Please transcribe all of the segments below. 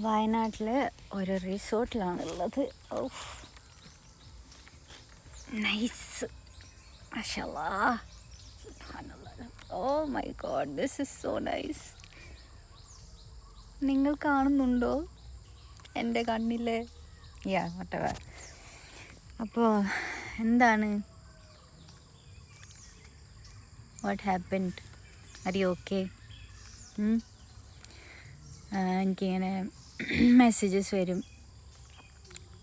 വയനാട്ടിൽ ഒരു റിസോർട്ടിലാണുള്ളത്. നൈസ്, മാഷാല്ലാ, സുബ്ഹാനല്ലാഹ്. Oh my god, this is so nice. നിങ്ങൾ കാണുന്നുണ്ടോ എൻ്റെ കണ്ണിലെ? Yeah whatever. അപ്പോൾ എന്താണ്, what happened? Are you okay? എനിക്കിങ്ങനെ മെസ്സേജസ് വരും,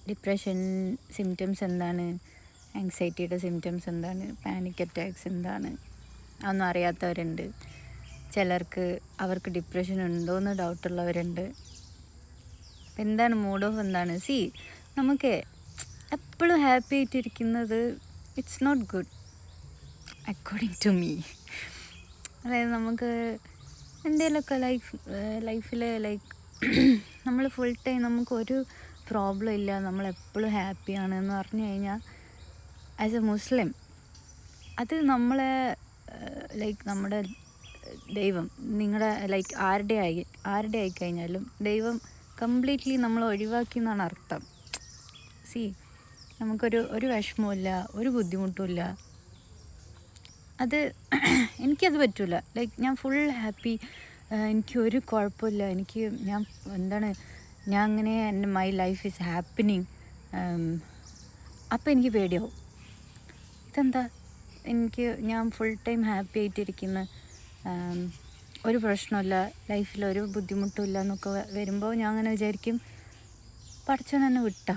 ഡിപ്രഷൻ സിംറ്റംസ് എന്താണ്, ആങ്സൈറ്റിയുടെ സിംറ്റംസ് എന്താണ്, പാനിക് അറ്റാക്സ് എന്താണ്, അതൊന്നും അറിയാത്തവരുണ്ട്. ചിലർക്ക് അവർക്ക് ഡിപ്രഷൻ ഉണ്ടോയെന്ന് ഡൗട്ടുള്ളവരുണ്ട്. എന്താണ് മൂഡ് ഓഫ് എന്താണ്? നമുക്ക് എപ്പോഴും ഹാപ്പി ആയിട്ടിരിക്കുന്നത് it's not good according to me. അതായത് നമുക്ക് എന്തെങ്കിലുമൊക്കെ ലൈഫിൽ നമ്മൾ ഫുൾ ടൈം നമുക്കൊരു പ്രോബ്ലം ഇല്ല, നമ്മളെപ്പോഴും ഹാപ്പിയാണ് എന്ന് പറഞ്ഞു കഴിഞ്ഞാൽ ആസ് എ മുസ്ലിം അത് നമ്മളെ നമ്മുടെ ദൈവം, നിങ്ങളുടെ ആരുടെ ആയിക്കഴിഞ്ഞാലും ദൈവം കംപ്ലീറ്റ്ലി നമ്മൾ ഒഴിവാക്കി എന്നാണ് അർത്ഥം. നമുക്കൊരു വിഷമമില്ല, ഒരു ബുദ്ധിമുട്ടുമില്ല. അത് എനിക്കത് പറ്റില്ല. ഞാൻ ഫുൾ ഹാപ്പി, എനിക്കൊരു കുഴപ്പമില്ല, ഞാൻ അങ്ങനെ മൈ ലൈഫ് ഈസ് ഹാപ്പനിങ്. അപ്പോൾ എനിക്ക് പേടിയാവും, ഇതെന്താ ഞാൻ ഫുൾ ടൈം ഹാപ്പി ആയിട്ടിരിക്കുന്ന, ഒരു പ്രശ്നമില്ല, ലൈഫിൽ ഒരു ബുദ്ധിമുട്ടുമില്ല എന്നൊക്കെ വരുമ്പോൾ ഞാൻ അങ്ങനെ വിചാരിക്കും, പടച്ചോൻ എന്നെ വിട്ടാ.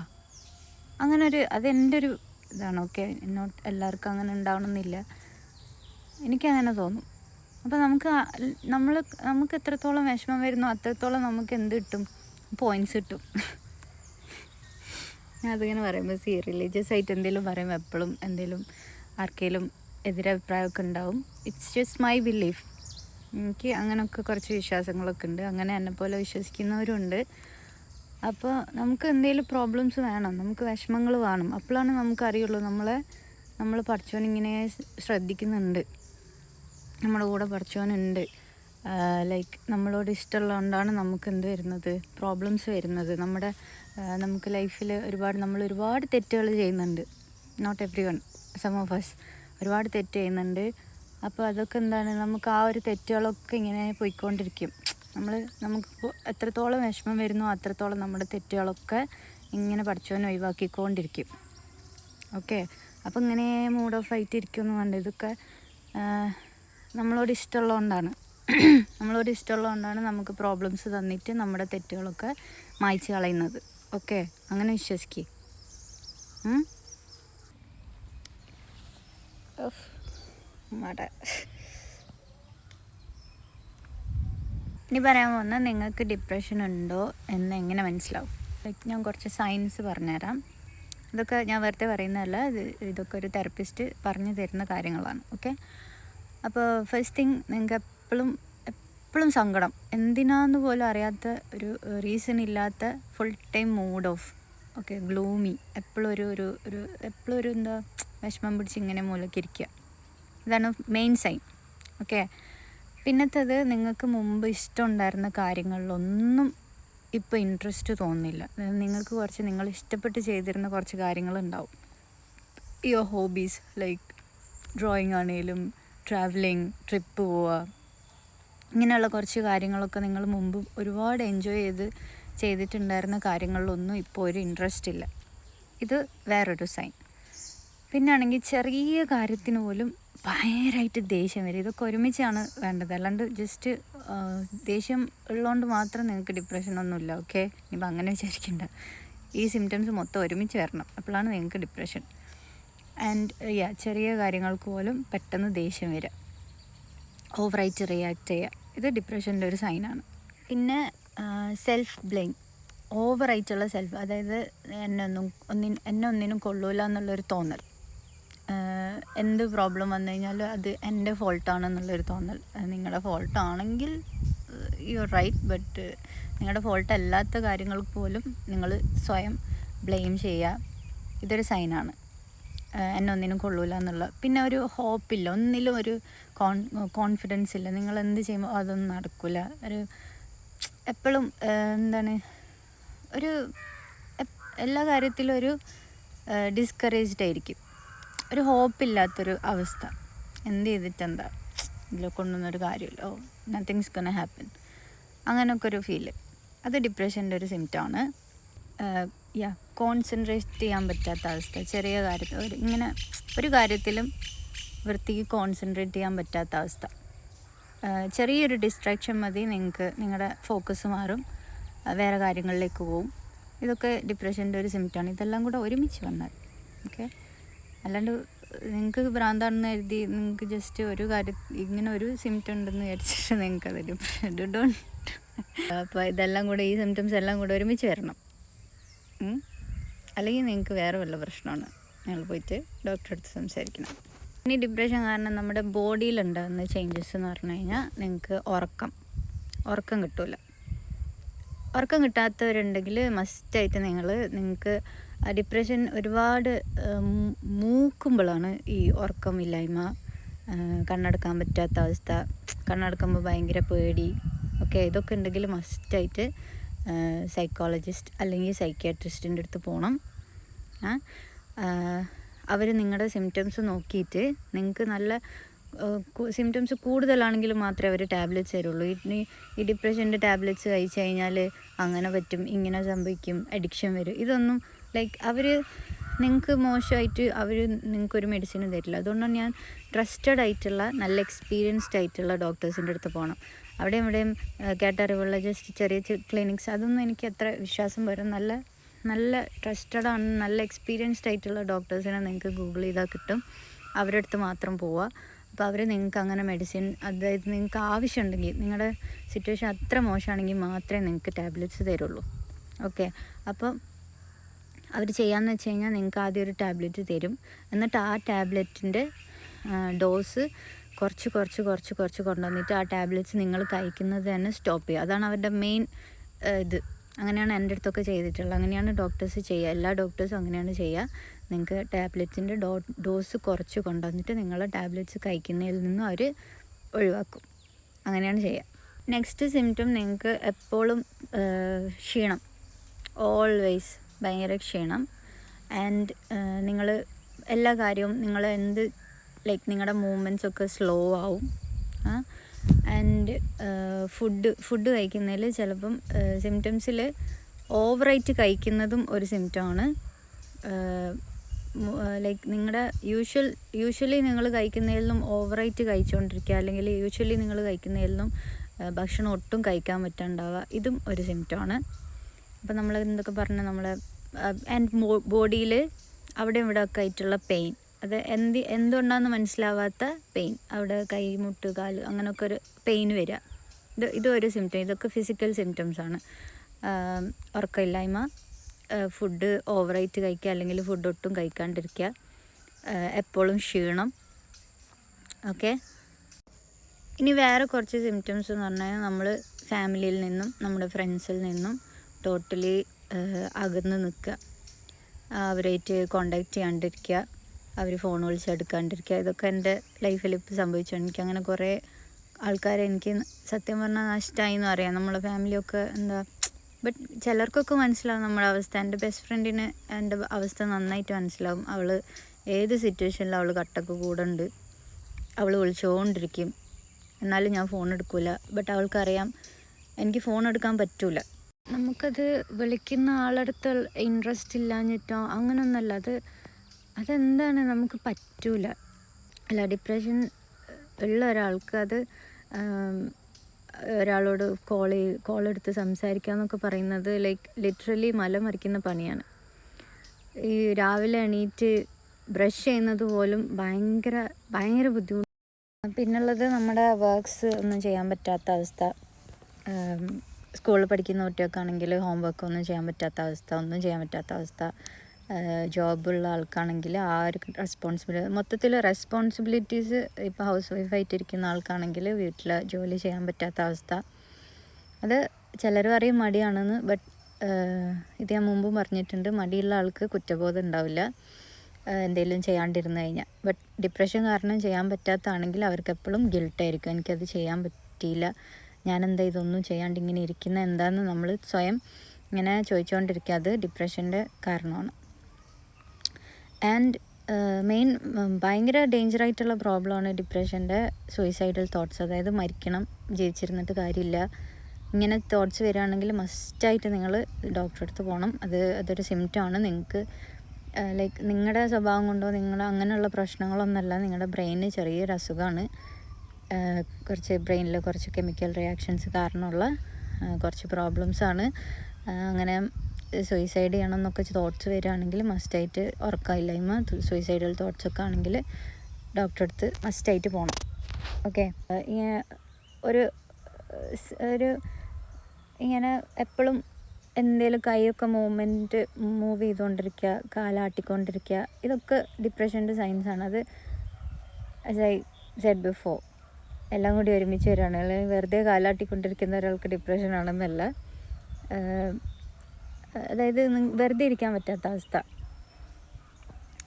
അതെൻ്റെ ഒരു ഇതാണ്. ഓക്കെ, എല്ലാവർക്കും അങ്ങനെ ഉണ്ടാവണമെന്നില്ല, എനിക്കങ്ങനെ തോന്നും. അപ്പോൾ നമുക്ക് എത്രത്തോളം വിഷമം വരുന്നോ അത്രത്തോളം നമുക്ക് എന്ത് കിട്ടും? പോയിൻറ്റ്സ് കിട്ടും. ഞാൻ അതിങ്ങനെ പറയുമ്പോൾ റിലീജിയസ് ആയിട്ട് എന്തെങ്കിലും പറയുമ്പോൾ എപ്പോഴും എന്തെങ്കിലും ആർക്കെങ്കിലും എതിരഭിപ്രായമൊക്കെ ഉണ്ടാവും. It's just my belief. എനിക്ക് അങ്ങനെയൊക്കെ കുറച്ച് വിശ്വാസങ്ങളൊക്കെ ഉണ്ട്, അങ്ങനെ എന്നെപ്പോലെ വിശ്വസിക്കുന്നവരുണ്ട്. അപ്പോൾ നമുക്ക് എന്തെങ്കിലും പ്രോബ്ലംസ് വേണം, നമുക്ക് വിഷമങ്ങൾ വേണം. അപ്പോഴാണ് നമുക്കറിയുള്ളൂ നമ്മൾ പടച്ചോനിങ്ങനെ ശ്രദ്ധിക്കുന്നുണ്ട്, നമ്മുടെ കൂടെ പടച്ചോനുണ്ട്. നമ്മളോട് ഇഷ്ടമുള്ളതുകൊണ്ടാണ് നമുക്ക് എന്ത് വരുന്നത്, പ്രോബ്ലംസ് വരുന്നത്. നമുക്ക് ലൈഫിൽ നമ്മൾ ഒരുപാട് തെറ്റുകൾ ചെയ്യുന്നുണ്ട്. Not everyone, some of us ഒരുപാട് തെറ്റ് ചെയ്യുന്നുണ്ട്. അപ്പോൾ അതൊക്കെ എന്താണ്, നമുക്ക് ആ ഒരു തെറ്റുകളൊക്കെ ഇങ്ങനെ പോയിക്കൊണ്ടിരിക്കും. നമുക്ക് എത്രത്തോളം വിഷമം വരുന്നോ അത്രത്തോളം നമ്മുടെ തെറ്റുകളൊക്കെ ഇങ്ങനെ പടച്ചോൻ ഒഴിവാക്കിക്കൊണ്ടിരിക്കും. ഓക്കെ, അപ്പോൾ ഇങ്ങനെ മൂഡ് ഓഫ് ആയിട്ട് ഇരിക്കുമെന്ന് വേണ്ട, ഇതൊക്കെ നമ്മളോട് ഇഷ്ടമുള്ളതുകൊണ്ടാണ് നമുക്ക് പ്രോബ്ലംസ് തന്നിട്ട് നമ്മുടെ തെറ്റുകളൊക്കെ മായ്ച്ച് കളയുന്നത്. ഓക്കെ, അങ്ങനെ വിശ്വസിക്കുക. ഇനി പറയാൻ പോകുന്നത്, നിങ്ങൾക്ക് ഡിപ്രഷൻ ഉണ്ടോ എന്ന് എങ്ങനെ മനസ്സിലാവും? ഞാൻ കുറച്ച് സയൻസ് പറഞ്ഞുതരാം. ഇതൊക്കെ ഞാൻ വെറുതെ പറയുന്നതല്ല, ഇതൊക്കെ ഒരു തെറപ്പിസ്റ്റ് പറഞ്ഞു തരുന്ന കാര്യങ്ങളാണ്. ഓക്കെ, അപ്പോൾ ഫസ്റ്റ് തിങ്, നിങ്ങൾക്ക് എപ്പോഴും സങ്കടം, എന്തിനാന്ന് പോലും അറിയാത്ത, ഒരു റീസൺ ഇല്ലാത്ത full time mood off, okay, gloomy, എപ്പോഴും ഒരു എന്താ വിഷമം പിടിച്ച് ഇങ്ങനെ മൂലക്കിരിക്കുക, ഇതാണ് മെയിൻ സൈൻ. ഓക്കെ, പിന്നത്തേത്, നിങ്ങൾക്ക് മുമ്പ് ഇഷ്ടമുണ്ടായിരുന്ന കാര്യങ്ങളിലൊന്നും ഇപ്പോൾ ഇൻട്രസ്റ്റ് തോന്നുന്നില്ല. നിങ്ങൾക്ക് നിങ്ങൾ ഇഷ്ടപ്പെട്ട് ചെയ്തിരുന്ന കുറച്ച് കാര്യങ്ങളുണ്ടാവും. യുവർ ഹോബീസ് ഡ്രോയിങ് ആണെങ്കിലും ട്രാവലിങ്, ട്രിപ്പ് പോവുക, ഇങ്ങനെയുള്ള കുറച്ച് കാര്യങ്ങളൊക്കെ നിങ്ങൾ മുമ്പ് ഒരുപാട് എൻജോയ് ചെയ്തിട്ടുണ്ടായിരുന്ന കാര്യങ്ങളിലൊന്നും ഇപ്പോൾ ഒരു ഇൻട്രസ്റ്റ് ഇല്ല. ഇത് വേറൊരു സൈൻ. പിന്നെ ആണെങ്കിൽ ചെറിയ കാര്യത്തിന് പോലും ഭയങ്കരമായിട്ട് ദേഷ്യം വരും. ഇതൊക്കെ ഒരുമിച്ചാണ് വേണ്ടത്, അല്ലാണ്ട് ജസ്റ്റ് ദേഷ്യം ഉള്ളതുകൊണ്ട് മാത്രം നിങ്ങൾക്ക് ഡിപ്രഷനൊന്നുമില്ല. ഓക്കെ, ഇപ്പം അങ്ങനെ വിചാരിക്കണ്ട, ഈ സിംറ്റംസ് മൊത്തം ഒരുമിച്ച് വരണം, അപ്പോഴാണ് നിങ്ങൾക്ക് ഡിപ്രഷൻ. ആൻഡ് ചെറിയ കാര്യങ്ങൾക്ക് പോലും പെട്ടെന്ന് ദേഷ്യം വരിക, ഓവറായിട്ട് റിയാക്ട് ചെയ്യുക, ഇത് ഡിപ്രഷൻ്റെ ഒരു സൈനാണ്. പിന്നെ സെൽഫ് ബ്ലെയിം, ഓവറായിട്ടുള്ള അതായത് എന്നെ ഒന്നിനും കൊള്ളൂല എന്നുള്ളൊരു തോന്നൽ. എന്ത് പ്രോബ്ലം വന്നു കഴിഞ്ഞാലും അത് എൻ്റെ ഫോൾട്ടാണെന്നുള്ളൊരു തോന്നൽ. നിങ്ങളുടെ ഫോൾട്ടാണെങ്കിൽ യു ആർ റൈറ്റ്, ബട്ട് നിങ്ങളുടെ ഫോൾട്ട് അല്ലാത്ത കാര്യങ്ങൾക്ക് പോലും നിങ്ങൾ സ്വയം ബ്ലെയിം ചെയ്യുക, ഇതൊരു സൈനാണ്. എന്നെ ഒന്നിനും കൊള്ളൂല എന്നുള്ള. പിന്നെ ഒരു ഹോപ്പില്ല, ഒന്നിലും ഒരു കോൺഫിഡൻസ് ഇല്ല, നിങ്ങൾ എന്ത് ചെയ്യുമ്പോൾ അതൊന്നും നടക്കില്ല. എപ്പോഴും എന്താണ്, ഒരു എല്ലാ കാര്യത്തിലും ഒരു ഡിസ്കറേജ്ഡ് ആയിരിക്കും, ഒരു ഹോപ്പില്ലാത്തൊരു അവസ്ഥ. എന്ത് ചെയ്തിട്ടെന്താ, ഇതിലെ കൊണ്ടൊന്നൊരു കാര്യമില്ല, ഓ നത്തിങ്സ് ഗോണ ഹാപ്പൻ, അങ്ങനെയൊക്കെ ഒരു ഫീല്. അത് ഡിപ്രഷൻ്റെ ഒരു സിംറ്റമാണ്. കോൺസെൻട്രേറ്റ് ചെയ്യാൻ പറ്റാത്ത അവസ്ഥ, ചെറിയ കാര്യത്തിൽ ഇങ്ങനെ ഒരു കാര്യത്തിലും വൃത്തിക്ക് കോൺസെൻട്രേറ്റ് ചെയ്യാൻ പറ്റാത്ത അവസ്ഥ. ചെറിയൊരു ഡിസ്ട്രാക്ഷൻ മതി, നിങ്ങൾക്ക് നിങ്ങളുടെ ഫോക്കസ് മാറും, വേറെ കാര്യങ്ങളിലേക്ക് പോവും. ഇതൊക്കെ ഡിപ്രഷൻ്റെ ഒരു സിംറ്റമാണ്. ഇതെല്ലാം കൂടെ ഒരുമിച്ച് വന്നാൽ ഓക്കെ. അല്ലാണ്ട് നിങ്ങൾക്ക് ഭ്രാന്താണെന്ന് എഴുതി നിങ്ങൾക്ക് ജസ്റ്റ് ഒരു കാര്യം ഇങ്ങനെ ഒരു സിംറ്റം ഉണ്ടെന്ന് വിചാരിച്ചിട്ട് നിങ്ങൾക്കത് ഡിപ്രഷൻ ഡോണ്ട്. അപ്പോൾ ഇതെല്ലാം കൂടെ, ഈ സിംറ്റംസ് എല്ലാം കൂടെ ഒരുമിച്ച് വരണം. അല്ലെങ്കിൽ നിങ്ങൾക്ക് വേറെ വല്ല പ്രശ്നമാണ്, നിങ്ങൾ പോയിട്ട് ഡോക്ടറെ അടുത്ത് സംസാരിക്കണം. ഇനി ഡിപ്രഷൻ കാരണം നമ്മുടെ ബോഡിയിലുണ്ടാകുന്ന ചേഞ്ചസ് എന്ന് പറഞ്ഞു കഴിഞ്ഞാൽ, നിങ്ങൾക്ക് ഉറക്കം കിട്ടില്ല. ഉറക്കം കിട്ടാത്തവരുണ്ടെങ്കിൽ മസ്റ്റായിട്ട് നിങ്ങൾക്ക് ഡിപ്രഷൻ ഒരുപാട് മൂക്കുമ്പോഴാണ് ഈ ഉറക്കമില്ലായ്മ, കണ്ണടക്കാൻ പറ്റാത്ത അവസ്ഥ, കണ്ണടക്കുമ്പോൾ ഭയങ്കര പേടി ഒക്കെ. ഇതൊക്കെ ഉണ്ടെങ്കിൽ മസ്റ്റായിട്ട് സൈക്കോളജിസ്റ്റ് അല്ലെങ്കിൽ സൈക്യാട്രിസ്റ്റിൻ്റെ അടുത്ത് പോകണം. അവർ നിങ്ങളുടെ സിംറ്റംസ് നോക്കിയിട്ട് നിങ്ങൾക്ക് നല്ല സിംറ്റംസ് കൂടുതലാണെങ്കിൽ മാത്രമേ അവർ ടാബ്ലറ്റ്സ് തരുള്ളൂ. ഈ ഡിപ്രഷൻ്റെ ടാബ്ലറ്റ്സ് കഴിച്ച് കഴിഞ്ഞാൽ അങ്ങനെ പറ്റും, ഇങ്ങനെ സംഭവിക്കും, അഡിക്ഷൻ വരും, ഇതൊന്നും അവർ നിങ്ങൾക്ക് മോശമായിട്ട് നിങ്ങൾക്കൊരു മെഡിസിനും തരില്ല. അതുകൊണ്ടാണ് ഞാൻ ട്രസ്റ്റഡ് ആയിട്ടുള്ള നല്ല എക്സ്പീരിയൻസ്ഡ് ആയിട്ടുള്ള ഡോക്ടേഴ്സിൻ്റെ അടുത്ത് പോകണം. അവിടെയും ഇവിടെയും കേട്ടറിവുള്ള ജസ്റ്റ് ചെറിയ ക്ലിനിക്സ്, അതൊന്നും എനിക്ക് അത്ര വിശ്വാസം വരും. നല്ല ട്രസ്റ്റഡ് ആണ്, നല്ല എക്സ്പീരിയൻസ്ഡ് ആയിട്ടുള്ള ഡോക്ടേഴ്സിനെ നിങ്ങൾക്ക് ഗൂഗിൾ ചെയ്താൽ കിട്ടും. അവരുടെ അടുത്ത് മാത്രം പോവുക. അപ്പോൾ അവർ നിങ്ങൾക്ക് അങ്ങനെ മെഡിസിൻ, അതായത് നിങ്ങൾക്ക് ആവശ്യമുണ്ടെങ്കിൽ, നിങ്ങളുടെ സിറ്റുവേഷൻ അത്ര മോശമാണെങ്കിൽ മാത്രമേ നിങ്ങൾക്ക് ടാബ്ലറ്റ്സ് തരുള്ളൂ. ഓക്കെ. അപ്പോൾ അവർ ചെയ്യാമെന്ന് വെച്ച് കഴിഞ്ഞാൽ നിങ്ങൾക്ക് ആദ്യം ഒരു ടാബ്ലറ്റ് തരും. എന്നിട്ട് ആ ടാബ്ലറ്റിൻ്റെ ഡോസ് കുറച്ച് കൊണ്ടുവന്നിട്ട് ആ ടാബ്ലറ്റ്സ് നിങ്ങൾ കഴിക്കുന്നത് തന്നെ സ്റ്റോപ്പ് ചെയ്യുക. അതാണ് അവരുടെ മെയിൻ ഇത്. അങ്ങനെയാണ് എൻ്റെ അടുത്തൊക്കെ ചെയ്തിട്ടുള്ളത്. അങ്ങനെയാണ് ഡോക്ടേഴ്സ് ചെയ്യുക, എല്ലാ ഡോക്ടേഴ്സും അങ്ങനെയാണ് ചെയ്യുക. നിങ്ങൾക്ക് ടാബ്ലറ്റ്സിൻ്റെ ഡോസ് കുറച്ച് കൊണ്ടുവന്നിട്ട് നിങ്ങളെ ടാബ്ലറ്റ്സ് കഴിക്കുന്നതിൽ നിന്നും അവർ ഒഴിവാക്കും. അങ്ങനെയാണ് ചെയ്യുക. നെക്സ്റ്റ് സിംറ്റം, നിങ്ങൾക്ക് എപ്പോഴും ക്ഷീണം, ഓൾവേസ് ഭയങ്കര ക്ഷീണം. ആൻഡ് നിങ്ങൾ എല്ലാ കാര്യവും നിങ്ങളുടെ മൂവ്മെൻറ്റ്സൊക്കെ സ്ലോ ആവും. ആൻഡ് ഫുഡ് കഴിക്കുന്നതിൽ ചിലപ്പം സിംറ്റംസിൽ ഓവറായിട്ട് കഴിക്കുന്നതും ഒരു സിംറ്റമാണ്. നിങ്ങളുടെ യൂഷ്വലി നിങ്ങൾ കഴിക്കുന്നതിൽ നിന്നും ഓവറായിട്ട് കഴിച്ചുകൊണ്ടിരിക്കുക, അല്ലെങ്കിൽ യൂഷ്വലി നിങ്ങൾ കഴിക്കുന്നതിൽ നിന്നും ഭക്ഷണം ഒട്ടും കഴിക്കാൻ പറ്റാണ്ടാവുക, ഇതും ഒരു സിംറ്റമാണ്. അപ്പോൾ നമ്മൾ എന്തൊക്കെ പറഞ്ഞാൽ നമ്മളെ ആൻഡ് ബോഡിയിൽ അവിടെ ഇവിടെ ഒക്കെ ആയിട്ടുള്ള പെയിൻ, അത് എന്തുകൊണ്ടാണെന്ന് മനസ്സിലാവാത്ത പെയിൻ, അവിടെ കൈ, മുട്ട്, കാല്, അങ്ങനെയൊക്കെ ഒരു പെയിൻ വരിക, ഇതും ഒരു സിംറ്റം. ഇതൊക്കെ ഫിസിക്കൽ സിംറ്റംസാണ്. ഉറക്കമില്ലായ്മ, ഫുഡ് ഓവറായിട്ട് കഴിക്കുക, അല്ലെങ്കിൽ ഫുഡ് ഒട്ടും കഴിക്കാണ്ടിരിക്കുക, എപ്പോഴും ക്ഷീണം. ഓക്കെ. ഇനി വേറെ കുറച്ച് സിംറ്റംസ് എന്ന് പറഞ്ഞാൽ, നമ്മൾ ഫാമിലിയിൽ നിന്നും നമ്മുടെ ഫ്രണ്ട്സിൽ നിന്നും ടോട്ടലി അകന്ന് നിൽക്കുക, അവരായിട്ട് കോണ്ടാക്ട് ചെയ്യാണ്ടിരിക്കുക, അവർ ഫോൺ വിളിച്ചെടുക്കാണ്ടിരിക്കുക. ഇതൊക്കെ എൻ്റെ ലൈഫിൽ ഇപ്പോൾ സംഭവിച്ചു. എനിക്ക് അങ്ങനെ കുറേ ആൾക്കാരെ എനിക്ക് സത്യം പറഞ്ഞാൽ നഷ്ടമായി എന്ന് പറയാം. നമ്മളെ ഫാമിലിയൊക്കെ ബട്ട് ചിലർക്കൊക്കെ മനസ്സിലാവും നമ്മുടെ അവസ്ഥ. എൻ്റെ ബെസ്റ്റ് ഫ്രണ്ടിന് എൻ്റെ അവസ്ഥ നന്നായിട്ട് മനസ്സിലാവും. അവൾ ഏത് സിറ്റുവേഷനിലും അവൾ കട്ടക്ക് കൂടുണ്ട്, അവൾ വിളിച്ചുകൊണ്ടിരിക്കും, എന്നാലും ഞാൻ ഫോൺ എടുക്കില്ല. ബട്ട് അവൾക്കറിയാം എനിക്ക് ഫോൺ എടുക്കാൻ പറ്റൂല. നമുക്കത് വിളിക്കുന്ന ആളടുത്ത് ഇൻട്രസ്റ്റ് ഇല്ലാഞ്ഞിട്ടോ അങ്ങനെയൊന്നല്ല, അതെന്താണ് നമുക്ക് പറ്റൂല. അല്ല, ഡിപ്രഷൻ ഉള്ള ഒരാൾക്ക് അത് ഒരാളോട് കോളെടുത്ത് സംസാരിക്കുക എന്നൊക്കെ പറയുന്നത് ലിറ്ററലി മലമറിക്കുന്ന പണിയാണ്. ഈ രാവിലെ എണീറ്റ് ബ്രഷ് ചെയ്യുന്നത് പോലും ഭയങ്കര ബുദ്ധിമുട്ട്. പിന്നുള്ളത് നമ്മുടെ വർക്ക്സ് ഒന്നും ചെയ്യാൻ പറ്റാത്ത അവസ്ഥ. സ്കൂളിൽ പഠിക്കുന്ന കുട്ടികൾക്കാണെങ്കിൽ ഹോംവർക്ക് ഒന്നും ചെയ്യാൻ പറ്റാത്ത അവസ്ഥ. ജോബുള്ള ആൾക്കാണെങ്കിൽ ആ ഒരു മൊത്തത്തിൽ റെസ്പോൺസിബിലിറ്റീസ്, ഇപ്പോൾ ഹൗസ് വൈഫായിട്ടിരിക്കുന്ന ആൾക്കാണെങ്കിൽ വീട്ടിൽ ജോലി ചെയ്യാൻ പറ്റാത്ത അവസ്ഥ. അത് ചിലർ പറയും മടിയാണെന്ന്, ബട്ട് ഇത് ഞാൻ മുമ്പും പറഞ്ഞിട്ടുണ്ട്, മടിയുള്ള ആൾക്ക് കുറ്റബോധം ഉണ്ടാവില്ല എന്തെങ്കിലും ചെയ്യാണ്ടിരുന്നു കഴിഞ്ഞാൽ. ബട്ട് ഡിപ്രഷൻ കാരണം ചെയ്യാൻ പറ്റാത്തതാണെങ്കിൽ അവർക്ക് എപ്പോഴും ഗിൽട്ടായിരിക്കും, എനിക്കത് ചെയ്യാൻ പറ്റിയില്ല, ഞാനെന്താ ഇതൊന്നും ചെയ്യാണ്ട് ഇങ്ങനെ ഇരിക്കുന്ന എന്താണെന്ന് നമ്മൾ സ്വയം ഇങ്ങനെ ചോദിച്ചുകൊണ്ടിരിക്കുക. അത് ഡിപ്രഷൻ്റെ കാരണമാണ്. ആൻഡ് മെയിൻ ഭയങ്കര ഡേഞ്ചറായിട്ടുള്ള പ്രോബ്ലമാണ് ഡിപ്രഷൻ്റെ സൂയിസൈഡൽ തോട്ട്സ്. അതായത് മരിക്കണം, ജീവിച്ചിരുന്നിട്ട് കാര്യമില്ല, ഇങ്ങനെ തോട്ട്സ് വരികയാണെങ്കിൽ മസ്റ്റായിട്ട് നിങ്ങൾ ഡോക്ടറെ അടുത്ത് പോകണം. അതൊരു സിംറ്റമാണ്. നിങ്ങൾക്ക് ലൈക്ക് നിങ്ങളുടെ സ്വഭാവം കൊണ്ടോ നിങ്ങളുടെ അങ്ങനെയുള്ള പ്രശ്നങ്ങളൊന്നുമല്ല, നിങ്ങളുടെ ബ്രെയിന് ചെറിയൊരു അസുഖമാണ്. കുറച്ച് ബ്രെയിനിൽ കുറച്ച് കെമിക്കൽ റിയാക്ഷൻസ് കാരണമുള്ള കുറച്ച് പ്രോബ്ലംസാണ്. അങ്ങനെ സൂയിസൈഡ് ചെയ്യണം എന്നൊക്കെ തോട്ട്സ് വരികയാണെങ്കിൽ മസ്റ്റായിട്ട്, ഉറക്കമില്ലായ്മ, സൂയിസൈഡൽ തോട്ട്സൊക്കെ ആണെങ്കിൽ ഡോക്ടറെ അടുത്ത് മസ്റ്റായിട്ട് പോകണം. ഓക്കെ. ഒരു ഇങ്ങനെ എപ്പോഴും എന്തെങ്കിലും കൈയൊക്കെ മൂവ് ചെയ്തുകൊണ്ടിരിക്കുക, കാലാട്ടിക്കൊണ്ടിരിക്കുക, ഇതൊക്കെ ഡിപ്രഷൻ്റെ സൈൻസാണ്. അത് ആസ് ഐ സെഡ് ബിഫോർ എല്ലാം കൂടി ഒരുമിച്ച് വരികയാണ്. അല്ലെങ്കിൽ വെറുതെ കാലാട്ടിക്കൊണ്ടിരിക്കുന്ന ഒരാൾക്ക് ഡിപ്രഷൻ ആണെന്നല്ല. അതായത് വെറുതെ ഇരിക്കാൻ പറ്റാത്ത അവസ്ഥ,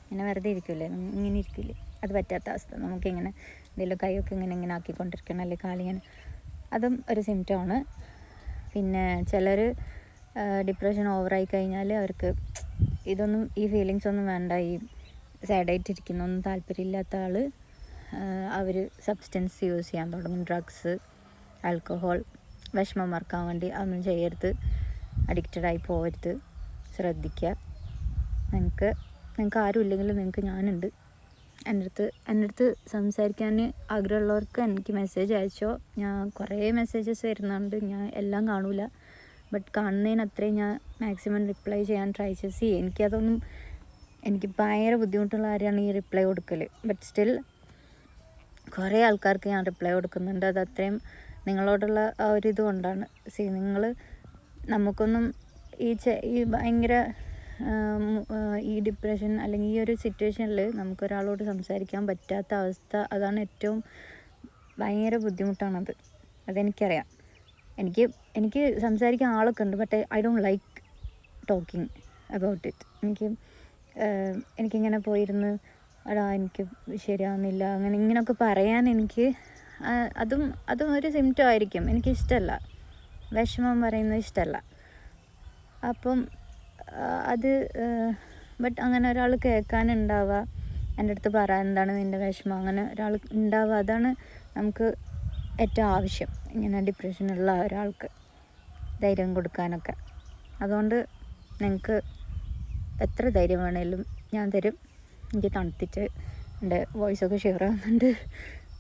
ഇങ്ങനെ വെറുതെ ഇരിക്കില്ലേ, ഇങ്ങനെ ഇരിക്കില്ലേ, അത് പറ്റാത്ത അവസ്ഥ. നമുക്കിങ്ങനെ എന്തെങ്കിലും കൈയൊക്കെ ഇങ്ങനെ ആക്കിക്കൊണ്ടിരിക്കണം, അല്ലെങ്കിൽ കാലിങ്ങനെ, അതും ഒരു സിംറ്റമാണ്. പിന്നെ ചിലർ ഡിപ്രഷൻ ഓവറായി കഴിഞ്ഞാൽ അവർക്ക് ഈ ഫീലിങ്സ് ഒന്നും വേണ്ട, ഈ സാഡായിട്ടിരിക്കുന്നൊന്നും താല്പര്യമില്ലാത്ത ആൾ അവർ സബ്സ്റ്റൻസ് യൂസ് ചെയ്യാൻ തുടങ്ങും. Drugs, alcohol. വിഷമം മറക്കാൻ വേണ്ടി അതൊന്നും ചെയ്യരുത്, അഡിക്റ്റഡായി പോകരുത്, ശ്രദ്ധിക്കുക. നിങ്ങൾക്ക് ആരും ഇല്ലെങ്കിലും നിങ്ങൾക്ക് ഞാനുണ്ട്. എൻ്റെ അടുത്ത് സംസാരിക്കാൻ ആഗ്രഹമുള്ളവർക്ക് എനിക്ക് മെസ്സേജ് അയച്ചോ. ഞാൻ കുറേ മെസ്സേജസ് വരുന്നുണ്ട്, ഞാൻ എല്ലാം കാണൂല. ബട്ട് കാണുന്നതിന് അത്രയും ഞാൻ മാക്സിമം റിപ്ലൈ ചെയ്യാൻ ട്രൈ ചെയ്യും. എനിക്ക് ഭയങ്കര ബുദ്ധിമുട്ടുള്ള കാര്യമാണ് ഈ റിപ്ലൈ കൊടുക്കൽ. ബട്ട് സ്റ്റിൽ കുറേ ആൾക്കാർക്ക് ഞാൻ റിപ്ലൈ കൊടുക്കുന്നുണ്ട്. അത് അത്രയും നിങ്ങളോടുള്ള ആ ഒരു ഇത് കൊണ്ടാണ്. നമുക്കൊന്നും ഈ ഭയങ്കര ഈ ഡിപ്രഷൻ അല്ലെങ്കിൽ ഈ ഒരു സിറ്റുവേഷനിൽ നമുക്കൊരാളോട് സംസാരിക്കാൻ പറ്റാത്ത അവസ്ഥ, അതാണ് ഏറ്റവും ഭയങ്കര ബുദ്ധിമുട്ടാണത്. അതെനിക്കറിയാം. എനിക്ക് സംസാരിക്കാൻ ആളൊക്കെ ഉണ്ട്, but I don't like talking about it. എനിക്കിങ്ങനെ പോയിരുന്ന് എനിക്ക് ശരിയാവുന്നില്ല ഇങ്ങനെയൊക്കെ പറയാൻ അതും ഒരു സിംറ്റം ആയിരിക്കും. എനിക്കിഷ്ടമല്ല, വിഷമം പറയുന്നത് ഇഷ്ടമല്ല. അപ്പം ബട്ട് അങ്ങനെ ഒരാൾ കേൾക്കാനുണ്ടാവുക, എൻ്റെ അടുത്ത് പറയാൻ എന്താണ് നിൻ്റെ വിഷമം, അങ്ങനെ ഒരാൾ ഉണ്ടാവുക, അതാണ് നമുക്ക് ഏറ്റവും ആവശ്യം. ഇങ്ങനെ ഡിപ്രഷനുള്ള ഒരാൾക്ക് ധൈര്യം കൊടുക്കാനൊക്കെ. അതുകൊണ്ട് നിങ്ങൾക്ക് എത്ര ധൈര്യം വേണേലും ഞാൻ തരും. എനിക്ക് തണുത്തിട്ട് എൻ്റെ വോയിസൊക്കെ ഷെയർ ആവുന്നുണ്ട്,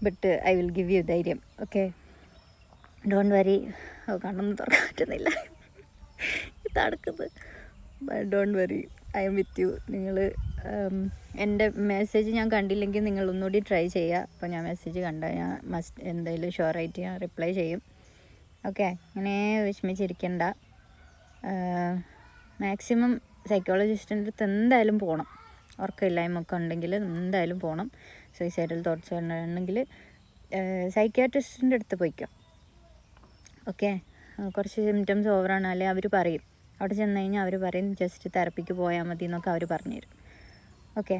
but I will give you ധൈര്യം. Okay, don't worry. കണ്ണൊന്നും തുറക്കാൻ പറ്റുന്നില്ല, തണുക്കുന്നത്. Don't worry, I am with you. നിങ്ങൾ എൻ്റെ മെസ്സേജ് ഞാൻ കണ്ടില്ലെങ്കിൽ നിങ്ങൾ ഒന്നുകൂടി ട്രൈ ചെയ്യുക. അപ്പോൾ ഞാൻ മെസ്സേജ് കണ്ടാൽ ഞാൻ എന്തായാലും ഷുവറായിട്ട് ഞാൻ റിപ്ലൈ ചെയ്യും. ഓക്കെ, അങ്ങനെ വിഷമിച്ചിരിക്കണ്ട. മാക്സിമം സൈക്കോളജിസ്റ്റിൻ്റെ അടുത്ത് എന്തായാലും പോകണം. ഉറക്കമില്ലായ്മൊക്കെ ഉണ്ടെങ്കിൽ എന്തായാലും പോകണം. സൂയിസൈഡൽ തോട്ട്സ് ഉണ്ടെങ്കിൽ സൈക്യാട്രിസ്റ്റിൻ്റെ അടുത്ത് പോയിക്കോ. ഓക്കെ, കുറച്ച് സിംറ്റംസ് ഓവറാണ് അല്ലെങ്കിൽ അവർ പറയും. അവിടെ ചെന്ന് കഴിഞ്ഞാൽ അവർ പറയും ജസ്റ്റ് തെറപ്പിക്ക് പോയാൽ മതി എന്നൊക്കെ അവർ പറഞ്ഞു തരും. ഓക്കെ.